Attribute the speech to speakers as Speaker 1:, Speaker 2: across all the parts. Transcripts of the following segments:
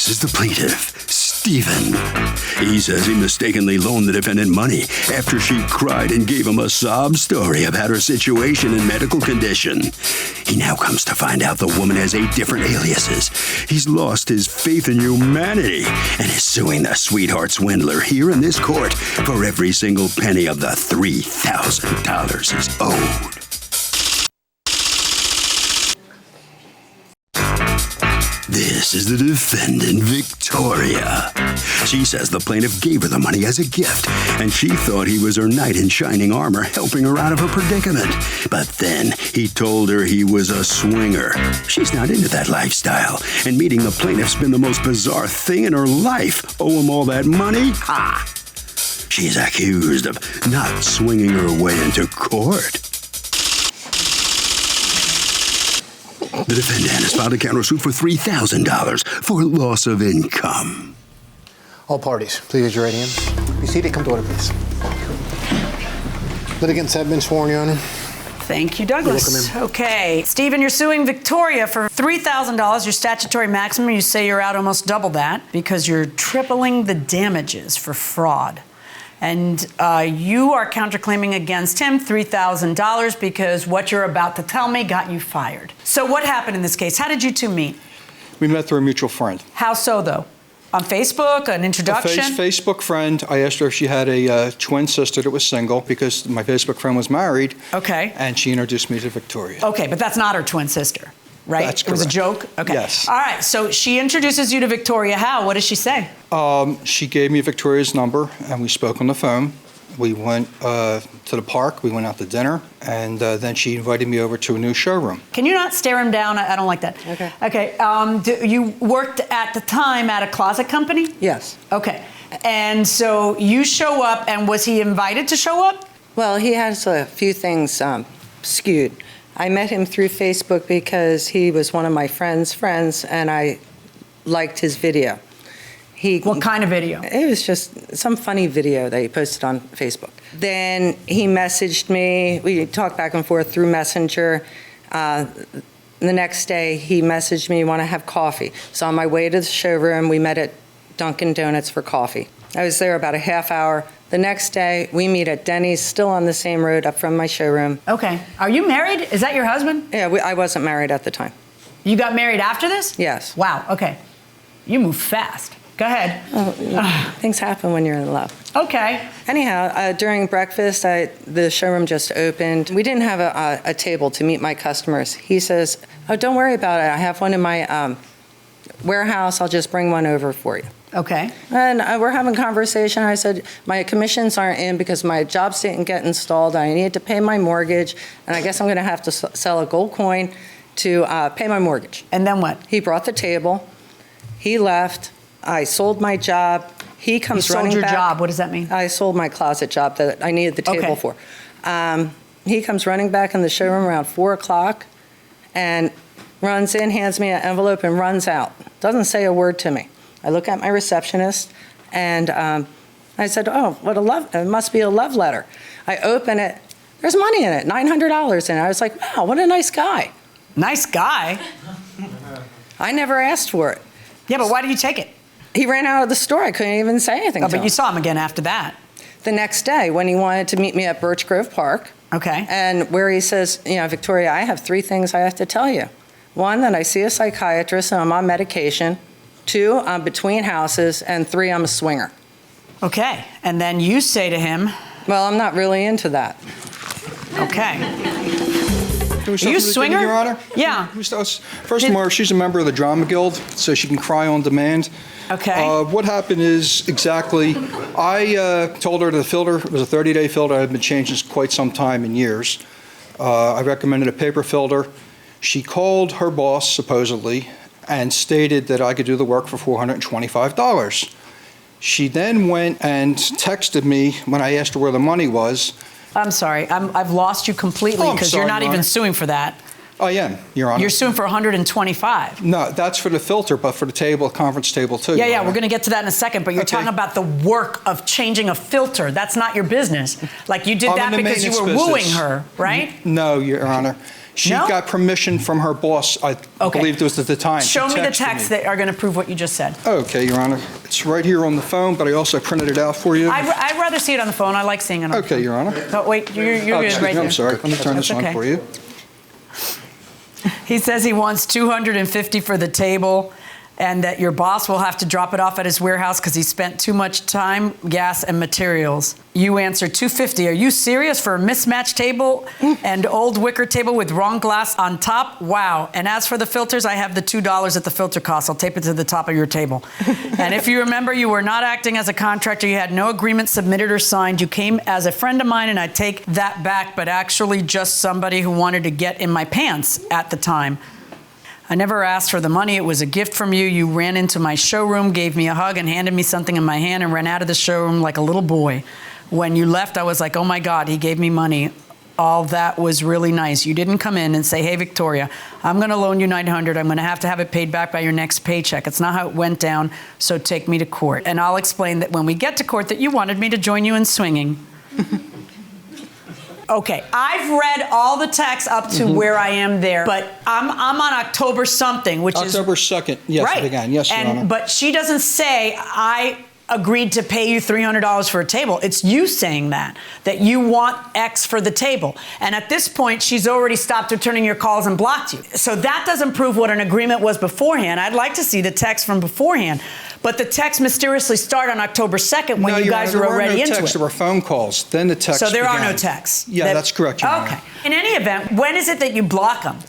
Speaker 1: This is the plaintiff, Stephen. He says he mistakenly loaned the defendant money after she cried and gave him a sob story about her situation and medical condition. He now comes to find out the woman has 8 different aliases. He's lost his faith in humanity and is suing the sweetheart swindler here in this court for every single penny of the $3,000 he's owed. This is the defendant, Victoria. She says the plaintiff gave her the money as a gift, and she thought he was her knight in shining armor helping her out of her predicament. But then he told her he was a swinger. She's not into that lifestyle, and meeting the plaintiff's been the most bizarre thing in her life. Owe him all that money? Ha! She's accused of not swinging her way into court. The defendant has filed a countersuit for $3,000 for loss of income.
Speaker 2: All parties, please raise your right hand. Be seated. Come to order, please. Litigants have been sworn, Your Honor.
Speaker 3: Thank you, Douglas. Okay. Stephen, you're suing Victoria for $3,000, your statutory maximum. You say you're out almost double that because you're tripling the damages for fraud. And you are counterclaiming against him $3,000 because what you're about to tell me got you fired. So what happened in this case? How did you two meet?
Speaker 4: We met through a mutual friend.
Speaker 3: How so, though? On Facebook, an introduction?
Speaker 4: A Facebook friend. I asked her if she had a twin sister that was single because my Facebook friend was married.
Speaker 3: Okay.
Speaker 4: And she introduced me to Victoria.
Speaker 3: Okay, but that's not her twin sister, right?
Speaker 4: That's correct.
Speaker 3: It was a joke? Okay.
Speaker 4: Yes.
Speaker 3: All right, so she introduces you to Victoria. How? What does she say?
Speaker 4: She gave me Victoria's number, and we spoke on the phone. We went to the park, we went out to dinner, and then she invited me over to a new showroom.
Speaker 3: Can you not stare him down? I don't like that.
Speaker 5: Okay.
Speaker 3: Okay, you worked at the time at a closet company?
Speaker 5: Yes.
Speaker 3: Okay, and so you show up, and was he invited to show up?
Speaker 5: Well, he has a few things skewed. I met him through Facebook because he was one of my friend's friends, and I liked his video.
Speaker 3: What kind of video?
Speaker 5: It was just some funny video that he posted on Facebook. Then he messaged me. We talked back and forth through Messenger. The next day, he messaged me, want to have coffee. So on my way to the showroom, we met at Dunkin' Donuts for coffee. I was there about a half hour. The next day, we meet at Denny's, still on the same road up from my showroom.
Speaker 3: Okay. Are you married? Is that your husband?
Speaker 5: Yeah, I wasn't married at the time.
Speaker 3: You got married after this?
Speaker 5: Yes.
Speaker 3: Wow, okay. You move fast. Go ahead.
Speaker 5: Oh, things happen when you're in love.
Speaker 3: Okay.
Speaker 5: Anyhow, during breakfast, the showroom just opened. We didn't have a table to meet my customers. He says, oh, don't worry about it. I have one in my warehouse. I'll just bring one over for you.
Speaker 3: Okay.
Speaker 5: And we're having a conversation. I said, my commissions aren't in because my jobs didn't get installed. I need to pay my mortgage, and I guess I'm going to have to sell a gold coin to pay my mortgage.
Speaker 3: And then what?
Speaker 5: He brought the table. He left. I sold my job. He comes running back.
Speaker 3: You sold your job. What does that mean?
Speaker 5: I sold my closet job that I needed the table for. He comes running back in the showroom around 4 o'clock and runs in, hands me an envelope, and runs out. Doesn't say a word to me. I look at my receptionist, and I said, oh, it must be a love letter. I open it. There's money in it, $900 in it. I was like, wow, what a nice guy.
Speaker 3: Nice guy?
Speaker 5: I never asked for it.
Speaker 3: Yeah, but why did you take it?
Speaker 5: He ran out of the store. I couldn't even say anything to him.
Speaker 3: But you saw him again after that.
Speaker 5: The next day, when he wanted to meet me at Birch Grove Park.
Speaker 3: Okay.
Speaker 5: And where he says, Victoria, I have 3 things I have to tell you. 1, that I see a psychiatrist and I'm on medication. 2, I'm between houses. And 3, I'm a swinger.
Speaker 3: Okay. And then you say to him,
Speaker 5: well, I'm not really into that.
Speaker 3: Okay.
Speaker 4: Are you a swinger? Your Honor?
Speaker 3: Yeah.
Speaker 4: First of all, she's a member of the Drama Guild, so she can cry on demand.
Speaker 3: Okay.
Speaker 4: What happened is exactly, I told her the filter was a 30-day filter. I had been changing quite some time in years. I recommended a paper filter. She called her boss, supposedly, and stated that I could do the work for $425. She then went and texted me when I asked her where the money was.
Speaker 3: I'm sorry. I've lost you completely because you're not even suing for that.
Speaker 4: I am, Your Honor.
Speaker 3: You're suing for $125.
Speaker 4: No, that's for the filter, but for the table, conference table too.
Speaker 3: Yeah, we're going to get to that in a second, but you're talking about the work of changing a filter. That's not your business. Like you did that because you were wooing her, right?
Speaker 4: No, Your Honor. She
Speaker 3: No?
Speaker 4: got permission from her boss, I
Speaker 3: Okay.
Speaker 4: believe it was at the time.
Speaker 3: Show
Speaker 4: She
Speaker 3: me the
Speaker 4: texted
Speaker 3: texts that are going to prove what you just said.
Speaker 4: Okay, Your Honor. It's right here on the phone, but I also printed it out for you.
Speaker 3: I'd rather see it on the phone. I like seeing it on the phone.
Speaker 4: Okay, Your Honor.
Speaker 3: Oh, wait, you're
Speaker 4: Oh,
Speaker 3: good
Speaker 4: excuse
Speaker 3: right
Speaker 4: me,
Speaker 3: there.
Speaker 4: I'm sorry. Let me turn this
Speaker 3: That's
Speaker 4: on
Speaker 3: okay.
Speaker 4: for you.
Speaker 3: He says he wants $250 for the table and that your boss will have to drop it off at his warehouse because he spent too much time, gas, and materials. You answer $250. Are you serious for a mismatched table and old wicker table with wrong glass on top? Wow. And as for the filters, I have the $2 at the filter cost. I'll tape it to the top of your table. And if you remember, you were not acting as a contractor. You had no agreement submitted or signed. You came as a friend of mine, and I take that back, but actually just somebody who wanted to get in my pants at the time. I never asked for the money. It was a gift from you. You ran into my showroom, gave me a hug, and handed me something in my hand and ran out of the showroom like a little boy. When you left, I was like, oh my God, he gave me money. All that was really nice. You didn't come in and say, hey, Victoria, I'm going to loan you $900. I'm going to have it paid back by your next paycheck. It's not how it went down, so take me to court. And I'll explain that when we get to court that you wanted me to join you in swinging. Okay, I've read all the texts up to where I am there, but I'm on October something, which is
Speaker 4: October 2nd, yes,
Speaker 3: right.
Speaker 4: it began. Yes, Your Honor.
Speaker 3: But she doesn't say I agreed to pay you $300 for a table. It's you saying that you want X for the table. And at this point, she's already stopped returning your calls and blocked you. So that doesn't prove what an agreement was beforehand. I'd like to see the text from beforehand. But the text mysteriously started on October 2nd when
Speaker 4: No,
Speaker 3: you
Speaker 4: Your
Speaker 3: guys
Speaker 4: Honor,
Speaker 3: were already
Speaker 4: there
Speaker 3: into
Speaker 4: were no texts,
Speaker 3: it.
Speaker 4: there were phone calls. Then the text
Speaker 3: So there are
Speaker 4: began.
Speaker 3: no texts.
Speaker 4: Yeah, that's correct, Your Honor.
Speaker 3: Okay. In any event, when is it that you block them?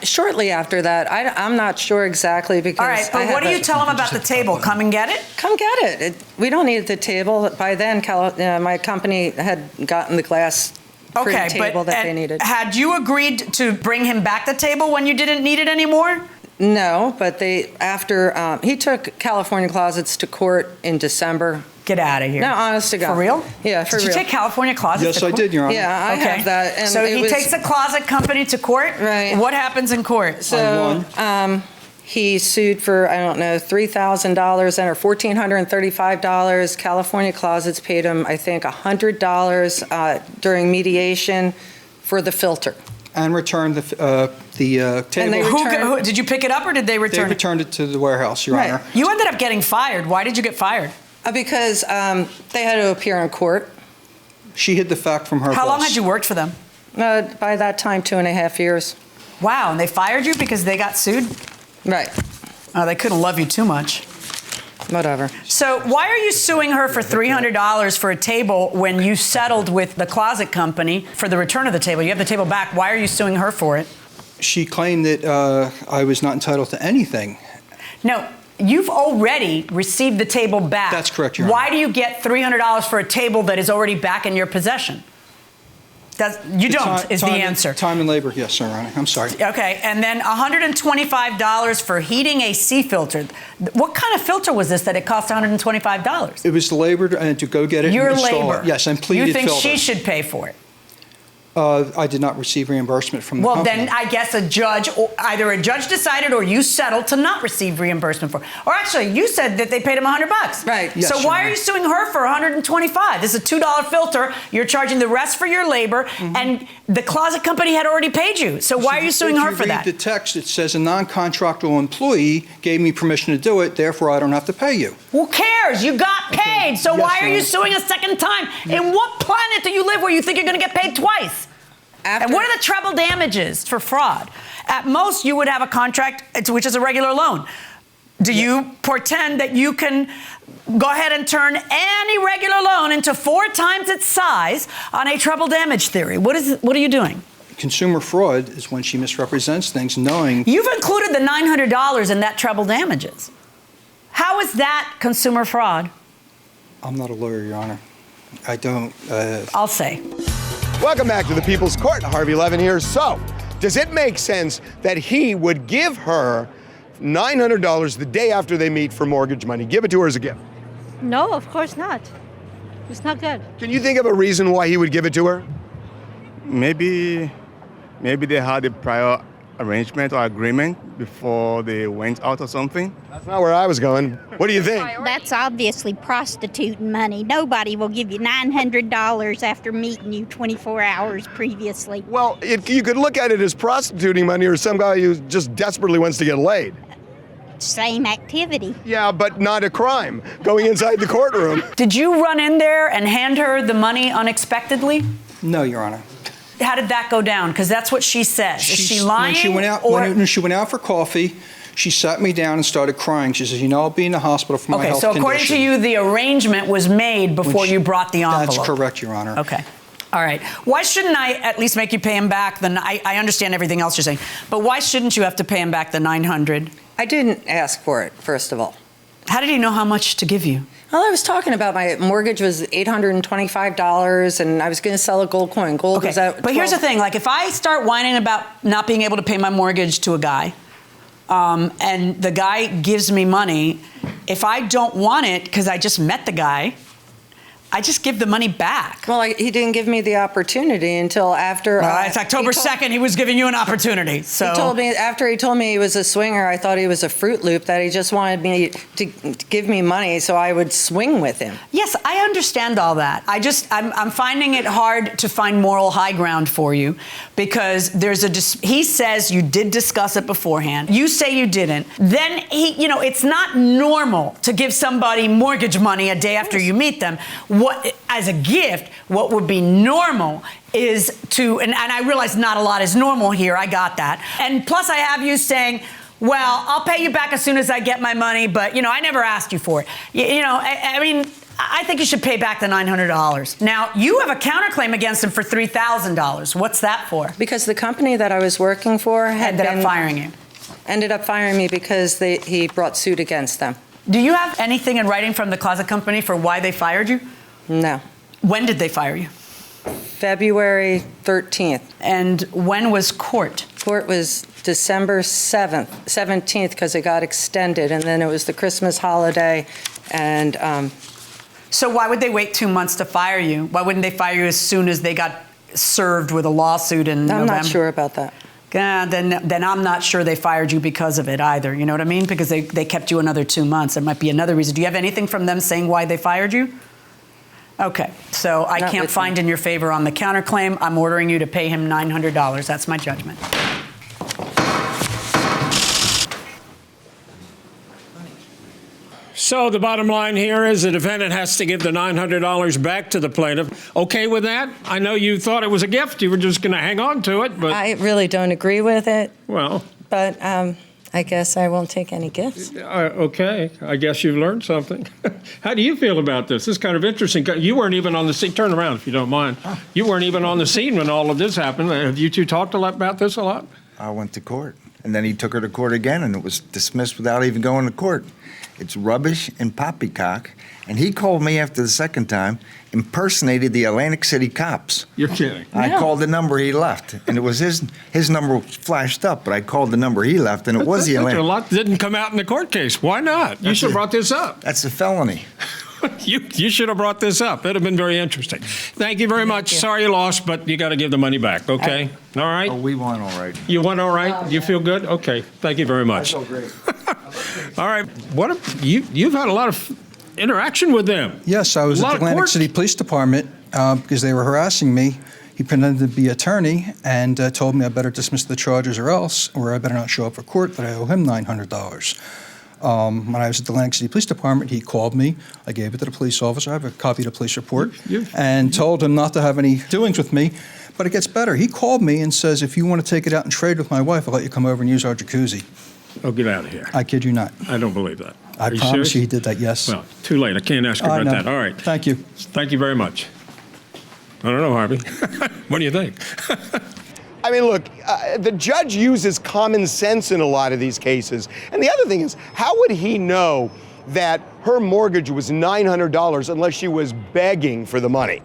Speaker 5: Shortly after that, I'm not sure exactly because.
Speaker 3: All right, but what do you tell them about the table? Come and get it?
Speaker 5: Come get it. We don't need the table. By then, my company had gotten the glass
Speaker 3: Okay,
Speaker 5: table
Speaker 3: but
Speaker 5: that they needed.
Speaker 3: had you agreed to bring him back the table when you didn't need it anymore?
Speaker 5: No, but after he took California Closets to court in December.
Speaker 3: Get out of here.
Speaker 5: No, honest to God.
Speaker 3: For real?
Speaker 5: Yeah, for
Speaker 3: Did
Speaker 5: real.
Speaker 3: you take California Closets
Speaker 4: Yes,
Speaker 3: to
Speaker 4: I
Speaker 3: court?
Speaker 4: did, Your Honor.
Speaker 5: Yeah, I have that. And
Speaker 3: so
Speaker 5: it
Speaker 3: he
Speaker 5: was-
Speaker 3: takes the closet company to court?
Speaker 5: Right.
Speaker 3: What happens in court?
Speaker 5: So he sued for, I don't know, $3,000 or $1,435. California Closets paid him, I think, $100 during mediation for the filter.
Speaker 4: And returned the table.
Speaker 5: they
Speaker 3: Who did you pick it up or did they
Speaker 4: They
Speaker 3: return it?
Speaker 4: returned it to the warehouse, Your
Speaker 5: Right.
Speaker 4: Honor.
Speaker 3: You ended up getting fired. Why did you get fired?
Speaker 5: Because they had to appear in court.
Speaker 4: She hid the fact from her boss.
Speaker 3: How long had you worked for them?
Speaker 5: By that time, 2.5 years.
Speaker 3: Wow, and they fired you because they got sued?
Speaker 5: Right.
Speaker 3: Oh, they couldn't love you too much.
Speaker 5: Whatever.
Speaker 3: So why are you suing her for $300 for a table when you settled with the closet company for the return of the table? You have the table back. Why are you suing her for it?
Speaker 4: She claimed that I was not entitled to anything.
Speaker 3: No, you've already received the table back.
Speaker 4: That's correct, Your Honor.
Speaker 3: Why do you get $300 for a table that is already back in your possession? You don't, is the answer.
Speaker 4: Time and labor, yes, Your Honor. I'm sorry.
Speaker 3: Okay, and then $125 for heating a sea filter. What kind of filter was this that it cost $125?
Speaker 4: It was the labor to go get it
Speaker 3: Your
Speaker 4: and install
Speaker 3: labor.
Speaker 4: it. Yes, and pleaded
Speaker 3: You think
Speaker 4: filter.
Speaker 3: she should pay for it?
Speaker 4: I did not receive reimbursement from the
Speaker 3: Well,
Speaker 4: company.
Speaker 3: then I guess either a judge decided or you settled to not receive reimbursement for it. Or actually, you said that they paid him $100.
Speaker 5: Right.
Speaker 4: Yes,
Speaker 3: So
Speaker 4: Your
Speaker 3: why
Speaker 4: Honor.
Speaker 3: are you suing her for $125? This is a $2 filter. You're charging the rest for your labor, and the closet company had already paid you. So why are you suing her for that?
Speaker 4: If you read the text, it says a non-contractual employee gave me permission to do it, therefore I don't have to pay you.
Speaker 3: Who cares? You got paid. So
Speaker 4: Yes,
Speaker 3: why are
Speaker 4: Your
Speaker 3: you
Speaker 4: Honor.
Speaker 3: suing a second time? In what planet do you live where you think you're going to get paid twice? And what are the treble damages for fraud? At most, you would have a contract, which is a regular loan. Do you pretend that you can go ahead and turn any regular loan into 4 times its size on a treble damage theory? What are you doing?
Speaker 4: Consumer fraud is when she misrepresents things knowing.
Speaker 3: You've included the $900 in that treble damages. How is that consumer fraud?
Speaker 4: I'm not a lawyer, Your Honor. I don't.
Speaker 3: I'll say.
Speaker 6: Welcome back to the People's Court. Harvey Levin here. So, does it make sense that he would give her $900 the day after they meet for mortgage money? Give it to her as a gift.
Speaker 7: No, of course not. It's not good.
Speaker 6: Can you think of a reason why he would give it to her?
Speaker 8: Maybe they had a prior arrangement or agreement before they went out or something?
Speaker 6: That's not where I was going. What do you think?
Speaker 9: That's obviously prostituting money. Nobody will give you $900 after meeting you 24 hours previously.
Speaker 6: Well, you could look at it as prostituting money or some guy who just desperately wants to get laid.
Speaker 9: Same activity.
Speaker 6: Yeah, but not a crime, going inside the courtroom.
Speaker 3: Did you run in there and hand her the money unexpectedly?
Speaker 4: No, Your Honor.
Speaker 3: How did that go down? Because that's what she says. Is she lying?
Speaker 4: When she went out for coffee, she sat me down and started crying. She says, I'll be in the hospital for my health condition.
Speaker 3: Okay, so according to you, the arrangement was made before you brought the envelope.
Speaker 4: That's correct, Your Honor.
Speaker 3: Okay. All right. Why shouldn't I at least make you pay him back? I understand everything else you're saying, but why shouldn't you have to pay him back the $900?
Speaker 5: I didn't ask for it, first of all.
Speaker 3: How did he know how much to give you?
Speaker 5: Well, I was talking about my mortgage was $825, and I was going to sell a gold coin. Gold was at
Speaker 3: But here's the thing. Like, if I start whining about not being able to pay my mortgage to a guy, and the guy gives me money, if I don't want it because I just met the guy, I just give the money back.
Speaker 5: Well, he didn't give me the opportunity until after.
Speaker 3: It's October 2nd. He was giving you an opportunity. So
Speaker 5: he told me after he told me he was a swinger. I thought he was a Fruit Loop. That he just wanted me to give me money so I would swing with him.
Speaker 3: Yes, I understand all that. I'm finding it hard to find moral high ground for you because he says you did discuss it beforehand. You say you didn't. Then it's not normal to give somebody mortgage money a day after you meet them. As a gift, what would be normal is to, and I realize not a lot is normal here, I got that. And plus I have you saying, well, I'll pay you back as soon as I get my money, but I never asked you for it. I think you should pay back the $900. Now, you have a counterclaim against him for $3,000. What's that for?
Speaker 5: Because the company that I was working for
Speaker 3: ended up firing you.
Speaker 5: Ended up firing me because he brought suit against them.
Speaker 3: Do you have anything in writing from the closet company for why they fired you?
Speaker 5: No.
Speaker 3: When did they fire you?
Speaker 5: February 13th.
Speaker 3: And when was court?
Speaker 5: Court was December 17th, because it got extended, and then it was the Christmas holiday, and...
Speaker 3: So why would they wait 2 months to fire you? Why wouldn't they fire you as soon as they got served with a lawsuit in November?
Speaker 5: I'm not sure about that.
Speaker 3: Then I'm not sure they fired you because of it either. You know what I mean? Because they kept you another 2 months. There might be another reason. Do you have anything from them saying why they fired you? Okay, so I can't find in your favor on the counterclaim. I'm ordering you to pay him $900. That's my judgment.
Speaker 10: So the bottom line here is the defendant has to give the $900 back to the plaintiff. Okay with that? I know you thought it was a gift. You were just going to hang on to it, but...
Speaker 5: I really don't agree with it.
Speaker 10: Well...
Speaker 5: But I guess I won't take any gifts.
Speaker 10: Okay. I guess you've learned something. How do you feel about this? This is kind of interesting. You weren't even on the scene. Turn around if you don't mind. You weren't even on the scene when all of this happened. Have you two talked about this a lot?
Speaker 11: I went to court, and then he took her to court again, and it was dismissed without even going to court. It's rubbish and poppycock. And he called me after the second time, impersonated the Atlantic City cops.
Speaker 10: You're kidding.
Speaker 11: I called the number he left, and it was his number flashed up, but I called the number he left, and it was the Atlantic.
Speaker 10: A lot didn't come out in the court case. Why not? You should have brought this up.
Speaker 11: That's a felony.
Speaker 10: You should have brought this up. That'd have been very interesting. Thank you very much. Sorry you lost, but you got to give the money back, okay? All right?
Speaker 11: Oh, we won all right.
Speaker 10: You won all right? You feel good? Okay. Thank you very much.
Speaker 11: I feel great.
Speaker 10: All right. You've had a lot of interaction with them.
Speaker 4: Yes, I was at the Atlantic City Police Department because they were harassing me. He pretended to be an attorney and told me I better dismiss the charges or I better not show up for court, that I owe him $900. When I was at the Atlantic City Police Department, he called me. I gave it to the police officer. I have a copy of the police report and told him not to have any doings with me. But it gets better. He called me and says, if you want to take it out and trade with my wife, I'll let you come over and use our jacuzzi.
Speaker 10: Oh, get out of here.
Speaker 4: I kid you not.
Speaker 10: I don't believe that.
Speaker 4: I promise you he did that, yes.
Speaker 10: Well, too late. I can't ask you about that. All right.
Speaker 4: Thank you.
Speaker 10: Thank you very much. I don't know, Harvey. What do you think?
Speaker 6: I mean, look, the judge uses common sense in a lot of these cases. And the other thing is, how would he know that her mortgage was $900 unless she was begging for the money?